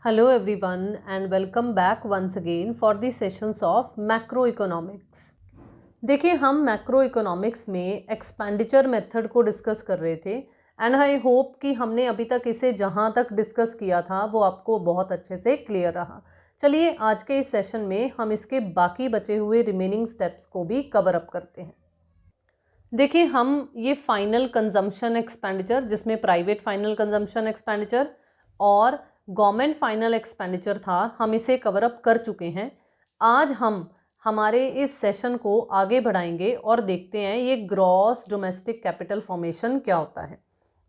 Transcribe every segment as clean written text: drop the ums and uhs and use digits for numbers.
Hello everyone and welcome back once again for the sessions of macro economics. देखिए हम macro economics में expenditure method को discuss कर रहे थे एंड आई होप कि हमने अभी तक इसे जहाँ तक डिस्कस किया था वो आपको बहुत अच्छे से क्लियर रहा। चलिए आज के इस सेशन में हम इसके बाकी बचे हुए रिमेनिंग स्टेप्स को भी कवर अप करते हैं। देखिए हम ये फाइनल कंजम्पशन एक्सपेंडिचर जिसमें प्राइवेट फाइनल कंजम्पशन एक्सपेंडिचर और गवर्नमेंट फाइनल एक्सपेंडिचर था, हम इसे कवर अप कर चुके हैं। आज हम हमारे इस सेशन को आगे बढ़ाएंगे और देखते हैं ये ग्रॉस डोमेस्टिक कैपिटल फॉर्मेशन क्या होता है।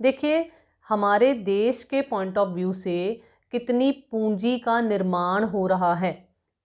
देखिए हमारे देश के पॉइंट ऑफ व्यू से कितनी पूंजी का निर्माण हो रहा है,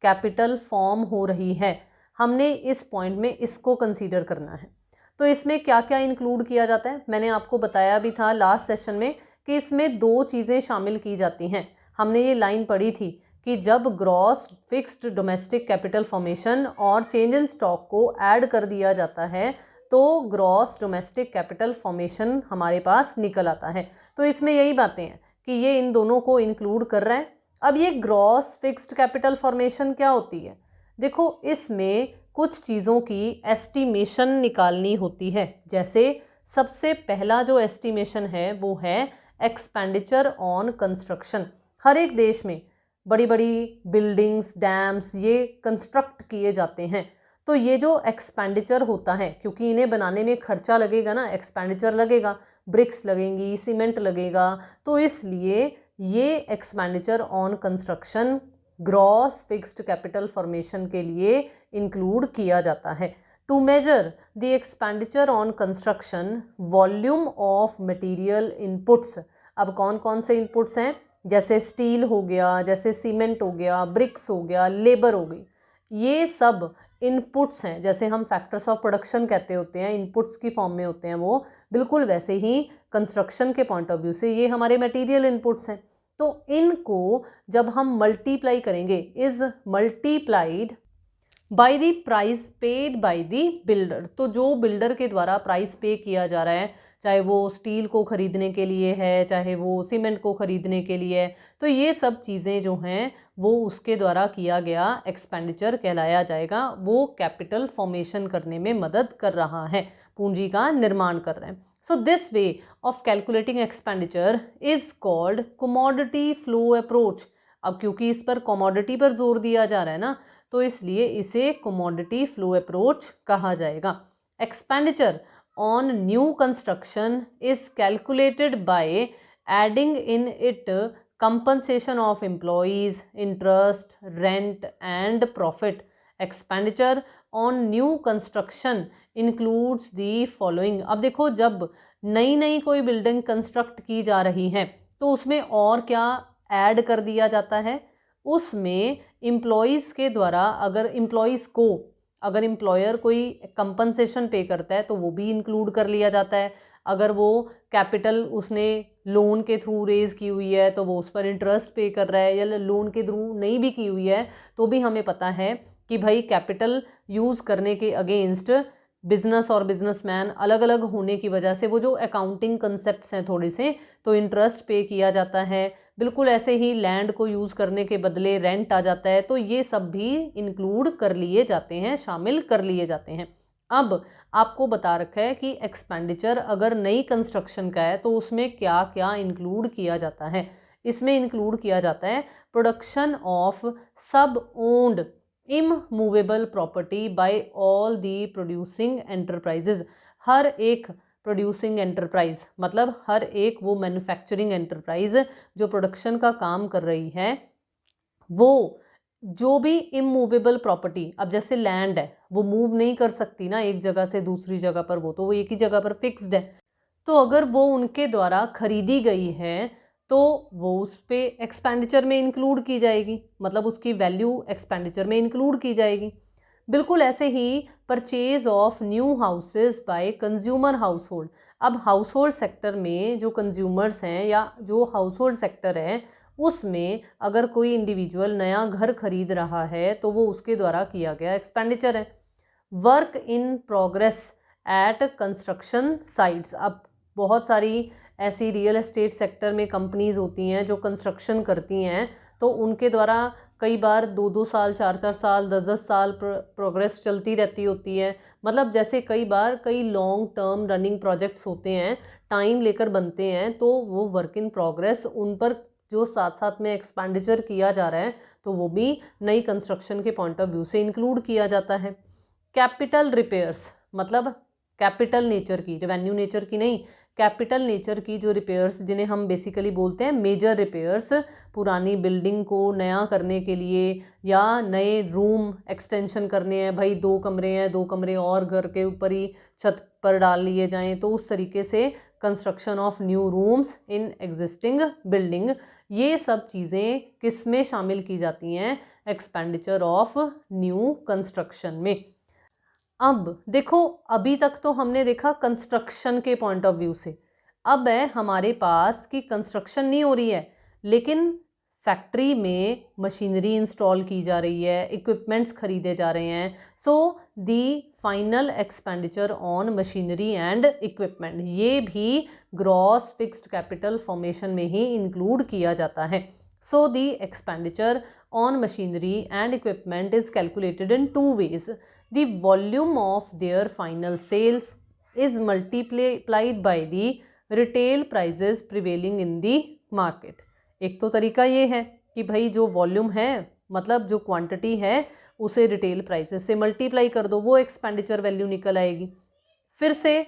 कैपिटल फॉर्म हो रही है, हमने इस पॉइंट में इसको कंसीडर करना है। तो इसमें क्या क्या इंक्लूड किया जाता है, मैंने आपको बताया भी था लास्ट सेशन में कि इसमें दो चीज़ें शामिल की जाती हैं। हमने ये लाइन पढ़ी थी कि जब gross fixed domestic capital formation और चेंज इन स्टॉक को ऐड कर दिया जाता है तो ग्रॉस डोमेस्टिक कैपिटल फॉर्मेशन हमारे पास निकल आता है। तो इसमें यही बातें हैं कि ये इन दोनों को इंक्लूड कर रहा है। अब ये ग्रॉस फिक्स्ड कैपिटल फॉर्मेशन क्या होती है, देखो इसमें कुछ चीज़ों की एस्टिमेशन निकालनी होती है। जैसे सबसे पहला जो एस्टिमेशन है वो है एक्सपेंडिचर ऑन कंस्ट्रक्शन। हर एक देश में बड़ी बड़ी बिल्डिंग्स, डैम्स ये कंस्ट्रक्ट किए जाते हैं। तो ये जो एक्सपेंडिचर होता है, क्योंकि इन्हें बनाने में खर्चा लगेगा ना, एक्सपेंडिचर लगेगा, ब्रिक्स लगेंगी, सीमेंट लगेगा, तो इसलिए ये expenditure on construction gross fixed capital formation के लिए इंक्लूड किया जाता है। To measure the expenditure on construction volume of material inputs. अब कौन कौन से इनपुट्स हैं, जैसे स्टील हो गया, जैसे सीमेंट हो गया, ब्रिक्स हो गया, लेबर हो गई, ये सब इनपुट्स हैं। जैसे हम फैक्टर्स ऑफ प्रोडक्शन कहते होते हैं, इनपुट्स की फॉर्म में होते हैं वो, बिल्कुल वैसे ही कंस्ट्रक्शन के पॉइंट ऑफ व्यू से ये हमारे मटेरियल इनपुट्स हैं। तो इनको जब हम मल्टीप्लाई करेंगे, is multiplied by the price paid by the builder. तो जो बिल्डर के द्वारा प्राइस पे किया जा रहा है, चाहे वो स्टील को खरीदने के लिए है, चाहे वो सीमेंट को खरीदने के लिए है, तो ये सब चीज़ें जो हैं वो उसके द्वारा किया गया एक्सपेंडिचर कहलाया जाएगा। वो कैपिटल फॉर्मेशन करने में मदद कर रहा है, पूंजी का निर्माण कर रहे हैं। So this way of calculating expenditure is called commodity flow approach. अब क्योंकि इस पर कमोडिटी पर जोर दिया जा रहा है ना, तो इसलिए इसे कमोडिटी फ्लो अप्रोच कहा जाएगा। Expenditure on new construction is calculated by adding in it compensation of employees, interest, rent and profit. Expenditure on new construction includes the following. अब देखो जब नई नई कोई बिल्डिंग कंस्ट्रक्ट की जा रही है तो उसमें और क्या ऐड कर दिया जाता है, उसमें एम्प्लॉयज़ के द्वारा अगर एम्प्लॉयज़ को अगर एम्प्लॉयर कोई कंपनसेशन पे करता है तो वो भी इंक्लूड कर लिया जाता है। अगर वो कैपिटल उसने लोन के थ्रू रेज की हुई है तो वो उस पर इंटरेस्ट पे कर रहा है, या लोन के थ्रू नहीं भी की हुई है तो भी हमें पता है कि भाई कैपिटल यूज़ करने के अगेंस्ट बिजनेस और बिजनेसमैन अलग अलग होने की वजह से वो जो अकाउंटिंग कंसेप्ट्स हैं थोड़े से, तो इंटरेस्ट पे किया जाता है। बिल्कुल ऐसे ही लैंड को यूज़ करने के बदले रेंट आ जाता है, तो ये सब भी इंक्लूड कर लिए जाते हैं, शामिल कर लिए जाते हैं। अब आपको बता रखा है कि एक्सपेंडिचर अगर नई कंस्ट्रक्शन का है तो उसमें क्या क्या इंक्लूड किया जाता है। इसमें इंक्लूड किया जाता है production of self owned immovable property by all the producing enterprises. हर एक प्रोड्यूसिंग एंटरप्राइज मतलब हर एक वो मैन्युफैक्चरिंग एंटरप्राइज जो प्रोडक्शन का काम कर रही है, वो जो भी इमूवेबल प्रॉपर्टी, अब जैसे लैंड है वो मूव नहीं कर सकती ना एक जगह से दूसरी जगह पर, वो एक ही जगह पर फिक्स्ड है। तो अगर वो उनके द्वारा खरीदी गई है तो वो उस पे एक्सपेंडिचर में इंक्लूड की जाएगी, मतलब उसकी वैल्यू एक्सपेंडिचर में इंक्लूड की जाएगी। बिल्कुल ऐसे ही purchase of new houses by consumer household. अब हाउस होल्ड सेक्टर में जो कंज्यूमर्स हैं या जो हाउस होल्ड सेक्टर है उसमें अगर कोई इंडिविजुअल नया घर खरीद रहा है तो वो उसके द्वारा किया गया एक्सपेंडिचर है। Work in progress eight construction sites. अब बहुत सारी ऐसी रियल एस्टेट सेक्टर में कंपनीज़ होती हैं जो कंस्ट्रक्शन करती हैं, तो उनके द्वारा कई बार 2-2 साल, 4-4 साल, 10-10 साल प्रोग्रेस चलती रहती होती है। मतलब जैसे कई बार कई लॉन्ग टर्म रनिंग प्रोजेक्ट्स होते हैं, टाइम लेकर बनते हैं, तो वो वर्क इन प्रोग्रेस उन पर जो साथ साथ में एक्सपेंडिचर किया जा रहा है तो वो भी नई कंस्ट्रक्शन के पॉइंट ऑफ व्यू से इंक्लूड किया जाता है। कैपिटल रिपेयर्स मतलब कैपिटल नेचर की, रेवेन्यू नेचर की नहीं, कैपिटल नेचर की जो रिपेयर्स जिन्हें हम बेसिकली बोलते हैं मेजर रिपेयर्स, पुरानी बिल्डिंग को नया करने के लिए या नए रूम एक्सटेंशन करने हैं, भाई 2 कमरे हैं, 2 कमरे और घर के ऊपर ही छत पर डाल लिए जाएं, तो उस तरीके से construction of new rooms in existing building, ये सब चीज़ें किस में शामिल की जाती हैं? एक्सपेंडिचर ऑफ न्यू कंस्ट्रक्शन में। अब देखो, अभी तक तो हमने देखा कंस्ट्रक्शन के पॉइंट ऑफ व्यू से। अब है हमारे पास कि कंस्ट्रक्शन नहीं हो रही है, लेकिन फैक्ट्री में मशीनरी इंस्टॉल की जा रही है, इक्विपमेंट्स खरीदे जा रहे हैं। So the final expenditure on machinery and equipment, ये भी ग्रॉस फिक्स्ड कैपिटल फॉर्मेशन में ही इंक्लूड किया जाता है। So the expenditure on machinery and equipment is calculated in 2 ways. The volume of their final sales is multiplied by the retail prices prevailing in the market. एक तो तरीका ये है कि भाई जो वॉल्यूम है, मतलब जो क्वांटिटी है, उसे रिटेल प्राइसेस से मल्टीप्लाई कर दो, वो एक्सपेंडिचर वैल्यू निकल आएगी। फिर से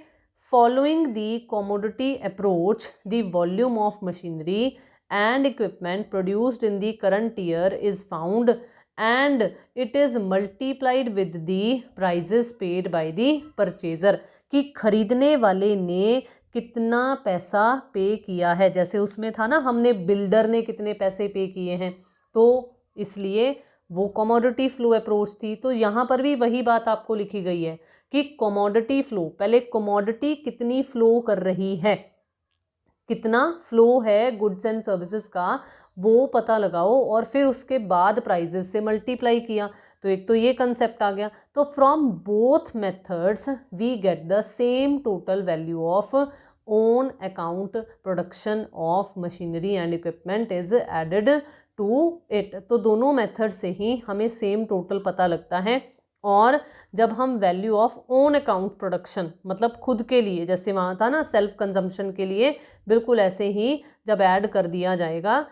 following the commodity approach, the volume of machinery and equipment produced in the current year is found and it is multiplied with the prices paid by the purchaser, कि खरीदने वाले ने कितना पैसा पे किया है। जैसे उसमें था ना, हमने बिल्डर ने कितने पैसे पे किए हैं, तो इसलिए वो कमोडिटी फ्लो अप्रोच थी। तो यहाँ पर भी वही बात आपको लिखी गई है कि कमोडिटी फ्लो, पहले कमोडिटी कितनी फ्लो कर रही है, कितना फ्लो है गुड्स एंड सर्विसेज का, वो पता लगाओ और फिर उसके बाद प्राइजेस से मल्टीप्लाई किया। तो एक तो ये कंसेप्ट आ गया। तो from both methods we get the same total value of own account production of machinery and equipment is added to it. तो दोनों मेथड से ही हमें सेम टोटल पता लगता है। और जब हम value of own account production, मतलब खुद के लिए, जैसे वहाँ था ना सेल्फ कंजम्पशन के लिए, बिल्कुल ऐसे ही जब ऐड कर दिया जाएगा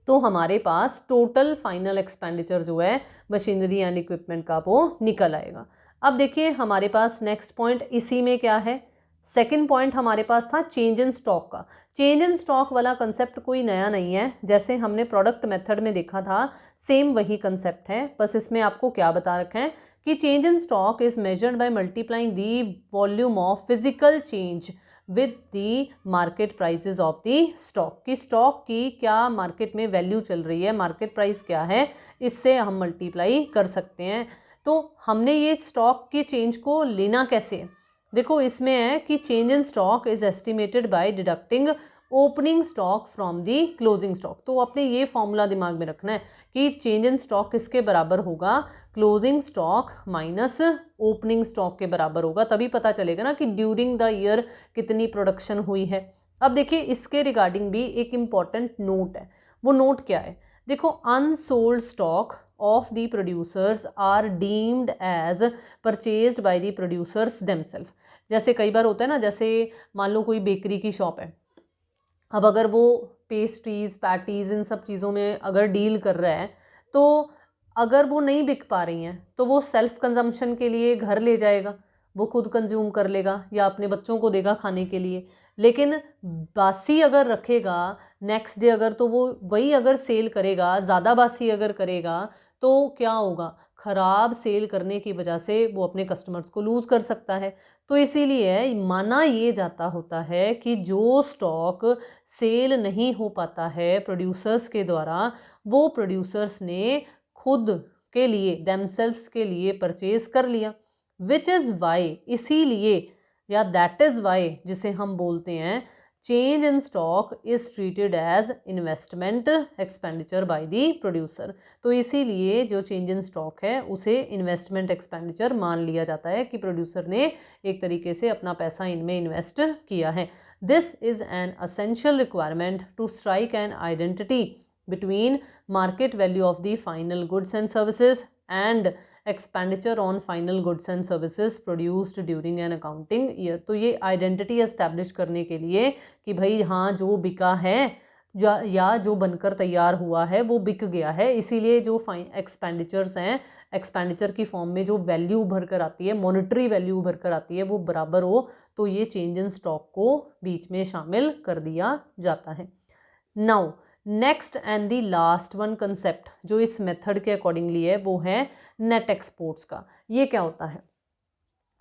तो हमारे पास टोटल फाइनल एक्सपेंडिचर जो है मशीनरी एंड इक्विपमेंट का वो निकल आएगा। अब देखिए हमारे पास नेक्स्ट पॉइंट इसी में क्या है, सेकंड पॉइंट हमारे पास था चेंज इन स्टॉक का। चेंज इन स्टॉक वाला कंसेप्ट कोई नया नहीं है, जैसे हमने प्रोडक्ट मेथड में देखा था सेम वही कंसेप्ट है, बस इसमें आपको क्या बता रखा है कि change in stock is measured by multiplying the volume of physical change with the market prices of the stock, की स्टॉक की क्या मार्केट में वैल्यू चल रही है, मार्केट प्राइस क्या है, इससे हम मल्टीप्लाई कर सकते हैं। तो हमने ये स्टॉक के चेंज को लेना कैसे, देखो इसमें है कि change in stock is estimated by deducting opening stock from the closing stock. तो अपने ये फॉर्मूला दिमाग में रखना है कि चेंज इन स्टॉक किसके बराबर होगा, closing stock minus opening stock के बराबर होगा। तभी पता चलेगा ना कि ड्यूरिंग द ईयर कितनी प्रोडक्शन हुई है। अब देखिए इसके रिगार्डिंग भी एक इम्पॉर्टेंट नोट है, वो नोट क्या है, देखो unsold stock of the producers are deemed as purchased by the producers themself. जैसे कई बार होता है ना, जैसे मान लो कोई बेकरी की शॉप है, अब अगर वो पेस्ट्रीज़, पैटीज़, इन सब चीज़ों में अगर डील कर रहा है, तो अगर वो नहीं बिक पा रही हैं तो वो सेल्फ कंजम्पशन के लिए घर ले जाएगा, वो खुद कंज्यूम कर लेगा या अपने बच्चों को देगा खाने के लिए। लेकिन बासी अगर रखेगा नेक्स्ट डे अगर, तो वो वही अगर सेल करेगा, ज़्यादा बासी अगर करेगा तो क्या होगा, ख़राब सेल करने की वजह से वो अपने कस्टमर्स को लूज़ कर सकता है। तो इसीलिए माना ये जाता होता है कि जो स्टॉक सेल नहीं हो पाता है प्रोड्यूसर्स के द्वारा, वो प्रोड्यूसर्स ने खुद के लिए, देमसेल्व्स के लिए परचेज कर लिया। विच इज़ वाई, इसीलिए या दैट इज़ वाई जिसे हम बोलते हैं change in stock is treated as investment expenditure by the producer. तो इसीलिए जो चेंज इन स्टॉक है उसे इन्वेस्टमेंट एक्सपेंडिचर मान लिया जाता है कि प्रोड्यूसर ने एक तरीके से अपना पैसा इनमें इन्वेस्ट किया है। This is an essential requirement to strike an identity between market value of the final goods and services and expenditure on final goods and services produced during an accounting year। तो ये identity establish करने के लिए कि भाई हाँ जो बिका है या जो बनकर तैयार हुआ है वो बिक गया है, इसीलिए जो एक्सपेंडिचर्स हैं, एक्सपेंडिचर की फॉर्म में जो वैल्यू उभर कर आती है, मॉनेटरी वैल्यू उभर कर आती है, वो बराबर हो, तो ये चेंज इन स्टॉक को बीच में शामिल कर दिया जाता है। Now next and the last one concept जो इस मेथड के अकॉर्डिंगली है वो है नेट एक्सपोर्ट्स का। ये क्या होता है?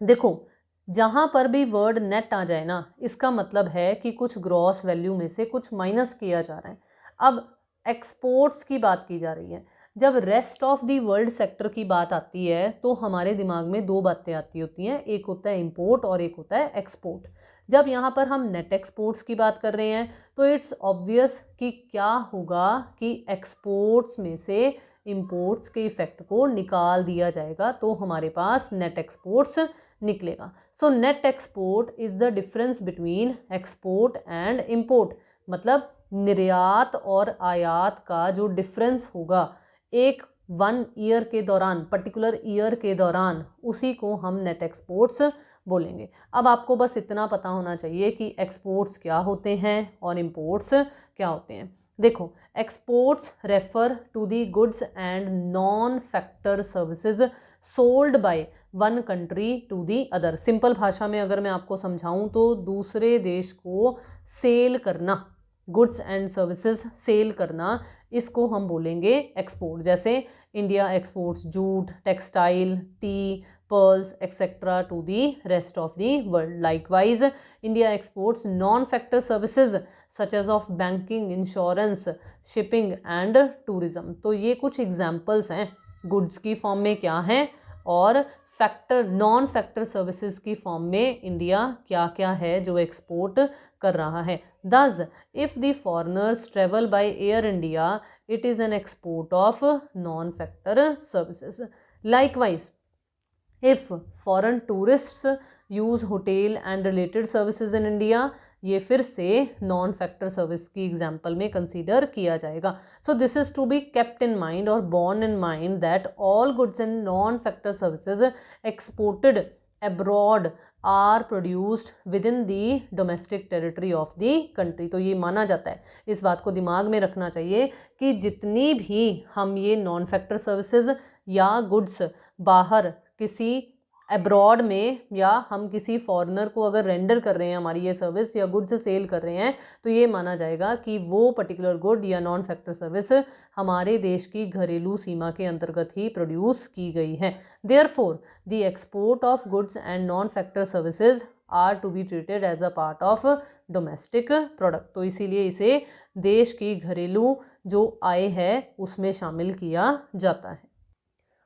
देखो, जहाँ पर भी वर्ड नेट आ जाए ना, इसका मतलब है कि कुछ ग्रॉस वैल्यू में से कुछ माइनस किया जा रहा है। अब एक्सपोर्ट्स की बात की जा रही है। जब rest of the world sector की बात आती है तो हमारे दिमाग में दो बातें आती होती हैं, एक होता है इंपोर्ट और एक होता है एक्सपोर्ट। जब यहाँ पर हम नेट एक्सपोर्ट्स की बात कर रहे हैं तो इट्स ऑब्वियस कि क्या होगा कि एक्सपोर्ट्स में से इंपोर्ट्स के इफेक्ट को निकाल दिया जाएगा, तो हमारे पास नेट एक्सपोर्ट्स निकलेगा। So net export is the difference between export and import, मतलब निर्यात और आयात का जो डिफरेंस होगा एक 1 ईयर के दौरान, पर्टिकुलर ईयर के दौरान, उसी को हम नेट एक्सपोर्ट्स बोलेंगे। अब आपको बस इतना पता होना चाहिए कि एक्सपोर्ट्स क्या होते हैं और इंपोर्ट्स क्या होते हैं। देखो, exports refer to the goods and non factor services sold by one country to the other. Simple भाषा में अगर मैं आपको समझाऊं तो दूसरे देश को सेल करना, गुड्स एंड सर्विसेज सेल करना, इसको हम बोलेंगे एक्सपोर्ट। जैसे India exports jute, textile, tea, pearls etcetera to the rest of the world. Likewise India exports non factor services such as of banking, insurance, shipping and tourism. तो ये कुछ examples हैं goods की फॉर्म में क्या हैं और फैक्टर, नॉन फैक्टर सर्विसेज की फॉर्म में इंडिया क्या क्या है जो एक्सपोर्ट कर रहा है। Thus, if the foreigners travel by Air India, it is an export of non-factor services. Likewise, if foreign tourists use hotel and related services in India, ये फिर से नॉन फैक्टर सर्विस की एग्जाम्पल में consider किया जाएगा। So this is to be kept in mind और borne in mind that all goods and non factor services exported abroad are produced within the domestic territory of the country. तो ये माना जाता है, इस बात को दिमाग में रखना चाहिए कि जितनी भी हम ये नॉन फैक्टर सर्विसेज या गुड्स बाहर किसी अब्रॉड में या हम किसी फॉरेनर को अगर रेंडर कर रहे हैं, हमारी ये सर्विस या गुड्स सेल कर रहे हैं, तो ये माना जाएगा कि वो पर्टिकुलर गुड या नॉन फैक्टर सर्विस हमारे देश की घरेलू सीमा के अंतर्गत ही प्रोड्यूस की गई है। Therefore the export of goods and non factor services are to be treated as a part of domestic product. तो इसीलिए इसे देश की घरेलू जो आय है उसमें शामिल किया जाता है।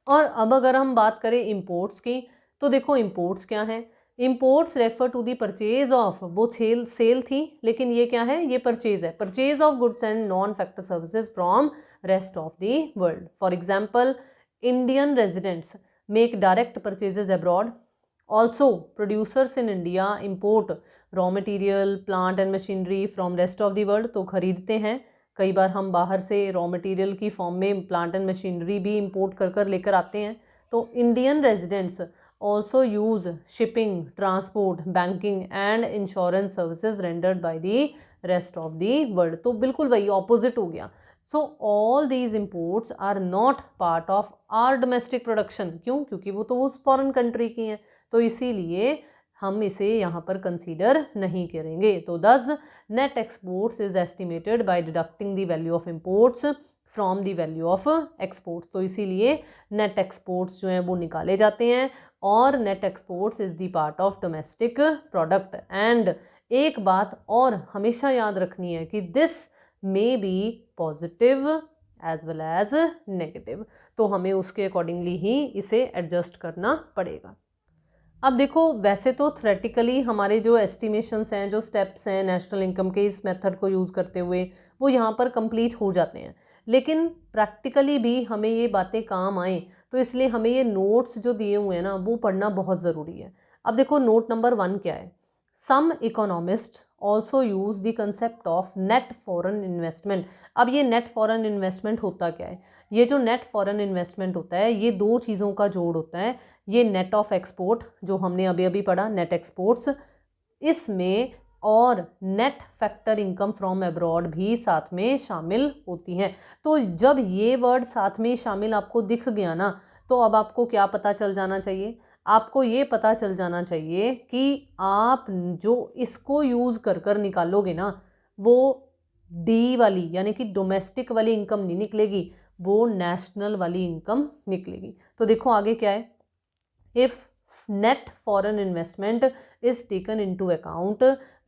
और अब अगर हम बात करें इंपोर्ट्स की, तो देखो इंपोर्ट्स क्या है। Imports refer to the purchase of, वो सेल थी लेकिन ये क्या है, ये परचेज है, purchase of goods and non factor services from rest of the world. For example, Indian residents make direct purchases abroad. Also producers in India import raw material, plant and machinery from rest of the world. तो खरीदते हैं, कई बार हम बाहर से raw material की form में प्लांट एंड मशीनरी भी इंपोर्ट कर कर लेकर आते हैं। तो Indian residents also use shipping, transport, banking and insurance services rendered by the rest of the world. तो बिल्कुल वही ऑपोजिट हो गया। So all these imports are not part of our domestic production. क्यों? क्योंकि वो तो उस फॉरेन कंट्री की हैं, तो इसीलिए हम इसे यहाँ पर कंसीडर नहीं करेंगे। तो दस net exports is estimated by deducting the value of imports from the value of exports. तो इसीलिए नेट एक्सपोर्ट्स जो हैं वो निकाले जाते हैं और net exports is the part of domestic product. And एक बात और हमेशा याद रखनी है कि this may be positive as well as negative, तो हमें उसके अकॉर्डिंगली ही इसे एडजस्ट करना पड़ेगा। अब देखो, वैसे तो थ्योरेटिकली हमारे जो एस्टिमेशंस हैं, जो स्टेप्स हैं नेशनल इनकम के इस मेथड को यूज़ करते हुए, वो यहाँ पर कंप्लीट हो जाते हैं, लेकिन प्रैक्टिकली भी हमें ये बातें काम आएँ तो इसलिए हमें ये नोट्स जो दिए हुए हैं ना वो पढ़ना बहुत ज़रूरी है। अब देखो, नोट नंबर 1 क्या है। Some economist also use the concept of net foreign investment. अब ये नेट फॉरेन इन्वेस्टमेंट होता क्या है? ये जो नेट फॉरेन इन्वेस्टमेंट होता है ये दो चीज़ों का जोड़ होता है। ये नेट ऑफ एक्सपोर्ट जो हमने अभी अभी पढ़ा, नेट एक्सपोर्ट्स, इसमें और net factor income from abroad भी साथ में शामिल होती हैं। तो जब ये वर्ड साथ में शामिल आपको दिख गया ना, तो अब आपको क्या पता चल जाना चाहिए? आपको ये पता चल जाना चाहिए कि आप जो इसको यूज़ कर कर निकालोगे ना, वो डी वाली यानी कि डोमेस्टिक वाली इनकम नहीं निकलेगी, वो नेशनल वाली इनकम निकलेगी। तो देखो आगे क्या है, if net foreign investment is taken into account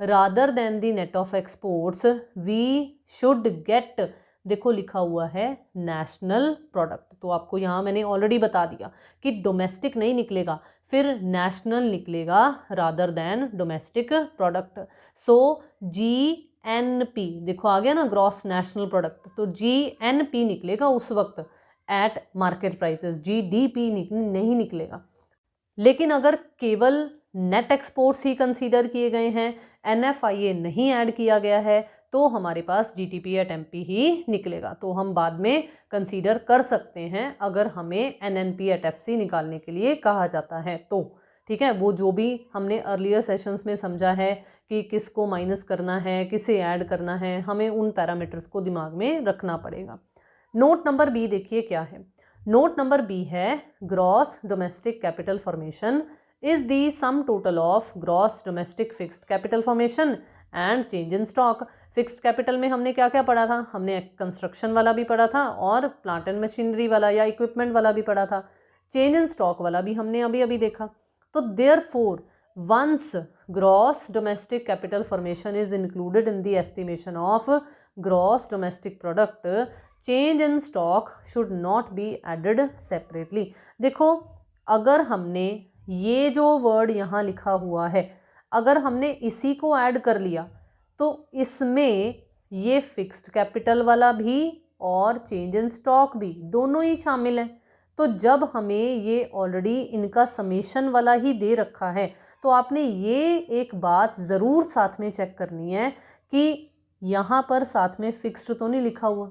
rather than the net of exports we should get, देखो लिखा हुआ है नेशनल प्रोडक्ट। तो आपको यहाँ मैंने ऑलरेडी बता दिया कि डोमेस्टिक नहीं निकलेगा, फिर नेशनल निकलेगा रादर देन डोमेस्टिक प्रोडक्ट। सो GNP देखो आ गया ना, ग्रॉस नेशनल प्रोडक्ट, तो GNP निकलेगा उस वक्त एट मार्केट प्राइसेस, GDP नहीं निकलेगा। लेकिन अगर केवल नेट एक्सपोर्ट्स ही कंसीडर किए गए हैं, NFIA नहीं ऐड किया गया है, तो हमारे पास GDP एट MP ही निकलेगा। तो हम बाद में कंसीडर कर सकते हैं अगर हमें NNP एट FC निकालने के लिए कहा जाता है तो, ठीक है। वो जो भी हमने अर्लियर सेशंस में समझा है कि किसको माइनस करना है, किसे ऐड करना है, हमें उन पैरामीटर्स को दिमाग में रखना पड़ेगा। नोट नंबर B देखिए क्या है। नोट नंबर B है gross domestic capital formation is the sum total of gross domestic fixed capital formation and change in stock. Fixed capital में हमने क्या क्या पढ़ा था? हमने कंस्ट्रक्शन वाला भी पढ़ा था और प्लांट एंड मशीनरी वाला या इक्विपमेंट वाला भी पढ़ा था। चेंज इन स्टॉक वाला भी हमने अभी अभी देखा। तो therefore once gross domestic capital formation is included in the estimation of gross domestic product, change in stock should not be added separately. देखो अगर हमने ये जो वर्ड यहाँ लिखा हुआ है, अगर हमने इसी को ऐड कर लिया तो इसमें ये फिक्स्ड कैपिटल वाला भी और चेंज इन स्टॉक भी दोनों ही शामिल हैं। तो जब हमें ये ऑलरेडी इनका समेशन वाला ही दे रखा है, तो आपने ये एक बात ज़रूर साथ में चेक करनी है कि यहाँ पर साथ में फिक्स्ड तो नहीं लिखा हुआ,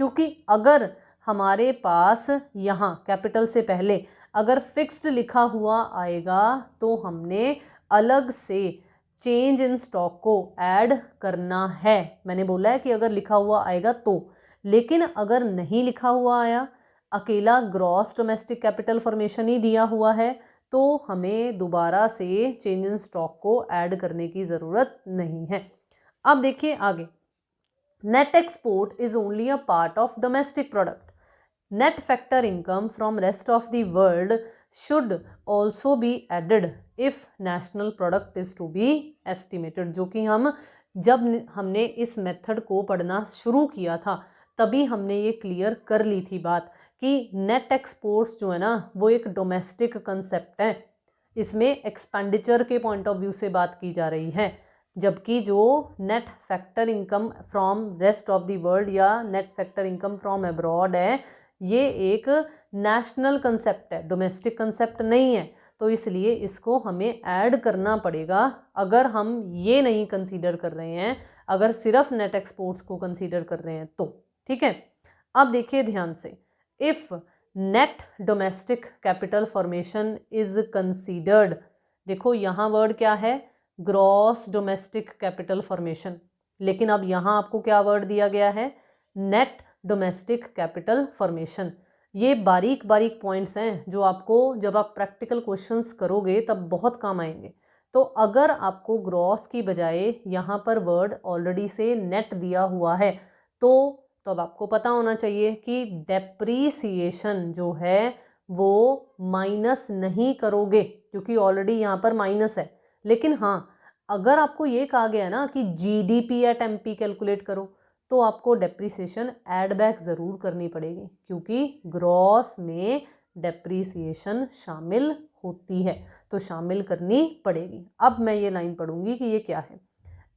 क्योंकि अगर हमारे पास यहाँ कैपिटल से पहले अगर फिक्स्ड लिखा हुआ आएगा तो हमने अलग से चेंज इन स्टॉक को ऐड करना है। मैंने बोला है कि अगर लिखा हुआ आएगा तो, लेकिन अगर नहीं लिखा हुआ आया, अकेला ग्रॉस डोमेस्टिक कैपिटल फॉर्मेशन ही दिया हुआ है, तो हमें दोबारा से चेंज इन स्टॉक को ऐड करने की ज़रूरत नहीं है। अब देखिए आगे, net export is only a part of domestic product. Net factor income from rest of the world should also be added if national product is to be estimated। जो कि हम जब हमने इस मेथड को पढ़ना शुरू किया था तभी हमने ये क्लियर कर ली थी बात कि नेट एक्सपोर्ट्स जो है ना वो एक डोमेस्टिक कंसेप्ट है, इसमें एक्सपेंडिचर के पॉइंट ऑफ व्यू से बात की जा रही है, जबकि जो net factor income from rest of the world या net factor income from abroad है, ये एक नेशनल कंसेप्ट है, डोमेस्टिक कंसेप्ट नहीं है। तो इसलिए इसको हमें ऐड करना पड़ेगा अगर हम ये नहीं कंसीडर कर रहे हैं, अगर सिर्फ नेट एक्सपोर्ट्स को कंसीडर कर रहे हैं तो, ठीक है। अब देखिए ध्यान से, if net domestic capital formation is considered, देखो यहाँ वर्ड क्या है, ग्रॉस डोमेस्टिक कैपिटल फॉर्मेशन, लेकिन अब यहाँ आपको क्या वर्ड दिया गया है, नेट डोमेस्टिक कैपिटल फॉर्मेशन। ये बारीक बारीक पॉइंट्स हैं जो आपको जब आप प्रैक्टिकल क्वेश्चंस करोगे तब बहुत काम आएंगे। तो अगर आपको ग्रॉस की बजाय यहाँ पर वर्ड ऑलरेडी से नेट दिया हुआ है तो अब आपको पता होना चाहिए कि डेप्रीसिएशन जो है वो माइनस नहीं करोगे, क्योंकि ऑलरेडी यहाँ पर माइनस है। लेकिन हाँ, अगर आपको ये कहा गया ना कि GDP एट MP कैलकुलेट करो, तो आपको डेप्रीसिएशन ऐड बैक ज़रूर करनी पड़ेगी, क्योंकि ग्रॉस में डेप्रीसिएशन शामिल होती है, तो शामिल करनी पड़ेगी। अब मैं ये लाइन पढ़ूंगी कि ये क्या है,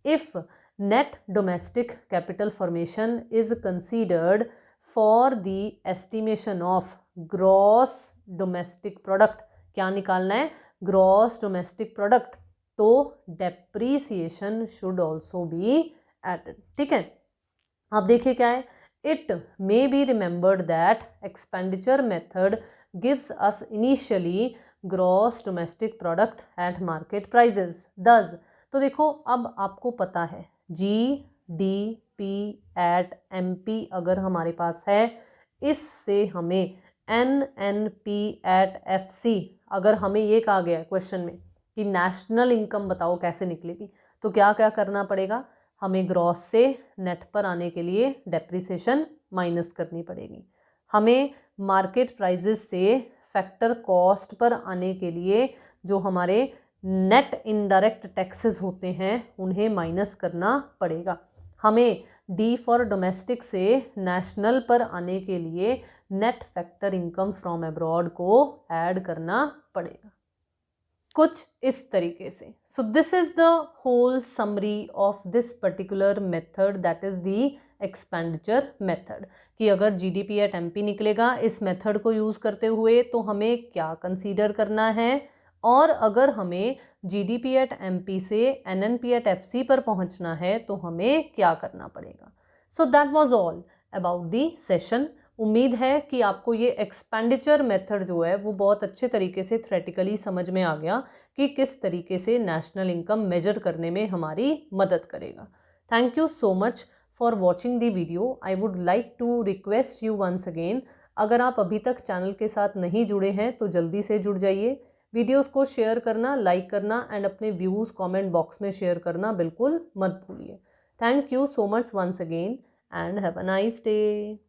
if net domestic capital formation is considered for the estimation of gross domestic product, क्या निकालना है, ग्रॉस डोमेस्टिक प्रोडक्ट, तो depreciation should also be added. ठीक है, अब देखिए क्या है, it may be remembered that expenditure method gives us initially gross domestic product at market prices thus. तो देखो अब आपको पता है GDP एट MP अगर हमारे पास है, इससे हमें NNP एट FC अगर हमें ये कहा गया है क्वेश्चन में कि नेशनल इनकम बताओ कैसे निकलेगी, तो क्या क्या करना पड़ेगा, हमें ग्रॉस से नेट पर आने के लिए डेप्रिसिएशन माइनस करनी पड़ेगी, हमें मार्केट प्राइजेस से फैक्टर कॉस्ट पर आने के लिए जो हमारे नेट इनडायरेक्ट टैक्सेस होते हैं उन्हें माइनस करना पड़ेगा, हमें D फॉर डोमेस्टिक से नेशनल पर आने के लिए net factor income from abroad को ऐड करना पड़ेगा, कुछ इस तरीके से। So this is the whole summary of this particular method that is the expenditure method, कि अगर GDP एट MP निकलेगा इस मेथड को यूज़ करते हुए तो हमें क्या कंसीडर करना है, और अगर हमें GDP एट MP से NNP एट FC पर पहुंचना है तो हमें क्या करना पड़ेगा। So that was all about the session. उम्मीद है कि आपको ये एक्सपेंडिचर मेथड जो है वो बहुत अच्छे तरीके से थ्योरेटिकली समझ में आ गया कि किस तरीके से नेशनल इनकम मेजर करने में हमारी मदद करेगा। Thank you so much for watching the video. I would like to request you once again, अगर आप अभी तक चैनल के साथ नहीं जुड़े हैं तो जल्दी से जुड़ जाइए, वीडियोस को शेयर करना, लाइक करना एंड अपने व्यूज़ कमेंट बॉक्स में शेयर करना बिल्कुल मत भूलिए। Thank you so much once again and have a nice day.